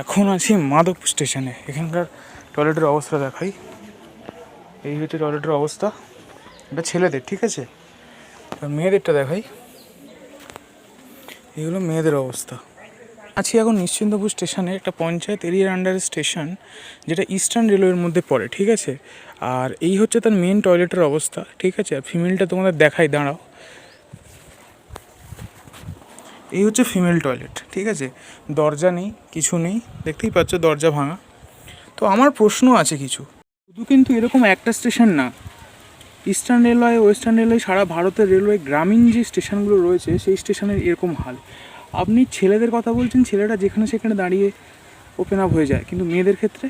এখন আছি মাধবপুর স্টেশনে। এখানকার টয়লেটের অবস্থা দেখাই। এই হচ্ছে টয়লেটের অবস্থা। এটা ছেলেদের, ঠিক আছে। আর মেয়েদেরটা দেখাই। এগুলো মেয়েদের অবস্থা। আছি এখন নিশ্চিন্তপুর স্টেশনে, একটা পঞ্চায়েত এরিয়ার আন্ডারের স্টেশন, যেটা ইস্টার্ন রেলওয়ের মধ্যে পড়ে, ঠিক আছে। আর এই হচ্ছে তার মেন টয়লেটের অবস্থা, ঠিক আছে। আর ফিমেলটা তোমাদের দেখাই, দাঁড়াও। এই হচ্ছে ফিমেল টয়লেট, ঠিক আছে। দরজা নেই, কিছু নেই, দেখতেই পাচ্ছ দরজা ভাঙা। তো আমার প্রশ্ন আছে কিছু। শুধু কিন্তু এরকম একটা স্টেশন না, ইস্টার্ন রেলওয়ে, ওয়েস্টার্ন রেলওয়ে, সারা ভারতের রেলওয়ে গ্রামীণ যে স্টেশনগুলো রয়েছে সেই স্টেশনের এরকম হাল। আপনি ছেলেদের কথা বলছেন, ছেলেরা যেখানে সেখানে দাঁড়িয়ে ওপেন আপ হয়ে যায়, কিন্তু মেয়েদের ক্ষেত্রে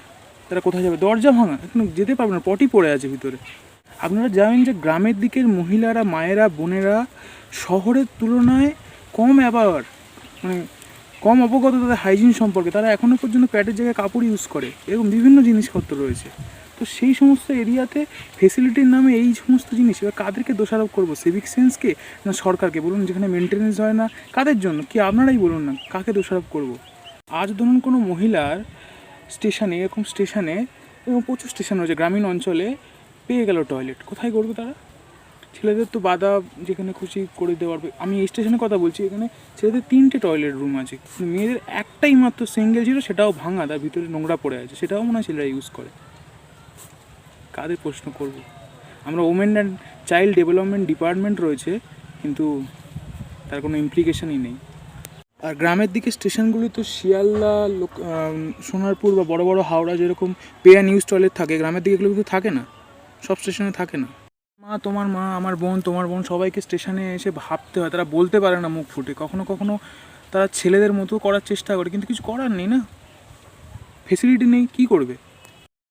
তারা কোথায় যাবে? দরজা ভাঙা, এখন যেতে পারবে না, পটি পড়ে আছে ভিতরে। আপনারা জানেন যে গ্রামের দিকের মহিলারা, মায়েরা, বোনেরা শহরের তুলনায় কম অ্যাওয়ার, মানে কম অবগত তাদের হাইজিন সম্পর্কে। তারা এখনও পর্যন্ত প্যাডের জায়গায় কাপড় ইউজ করে, এরকম বিভিন্ন জিনিসপত্র রয়েছে। তো সেই সমস্ত এরিয়াতে ফেসিলিটির নামে এই সমস্ত জিনিস, এবার কাদেরকে দোষারোপ করবো? সিভিক সেন্সকে না সরকারকে? বলুন, যেখানে মেনটেনেন্স হয় না কাদের জন্য, কি আপনারাই বলুন না, কাকে দোষারোপ করব? আজ ধরুন কোনো মহিলার স্টেশনে, এরকম স্টেশনে, এবং প্রচুর স্টেশন রয়েছে গ্রামীণ অঞ্চলে, পেয়ে গেল টয়লেট, কোথায় করবে তারা? ছেলেদের তো বাধা যেখানে খুশি করে দিতে পারবে। আমি এই স্টেশনের কথা বলছি, এখানে ছেলেদের 3টে টয়লেট রুম আছে, কিন্তু মেয়েদের একটাই মাত্র সিঙ্গেল ছিল, সেটাও ভাঙা, তার ভিতরে নোংরা পড়ে আছে, সেটাও মনে হয় ছেলেরা ইউজ করে। কাদের প্রশ্ন করব? আমরা women and child development department রয়েছে, কিন্তু তার কোনো ইমপ্লিকেশনই নেই। আর গ্রামের দিকে স্টেশনগুলি তো শিয়ালদা, সোনারপুর বা বড় বড় হাওড়া যেরকম পে অ্যান্ড ইউজ টয়লেট থাকে, গ্রামের দিকে এগুলো কিন্তু থাকে না, সব স্টেশনে থাকে না। তোমার মা, আমার বোন, তোমার বোন, সবাইকে স্টেশনে এসে ভাবতে হয়, তারা বলতে পারে না মুখ ফুটে। কখনো কখনো তারা ছেলেদের মতো করার চেষ্টা করে, কিন্তু কিছু করার নেই না, ফেসিলিটি নেই, কী করবে?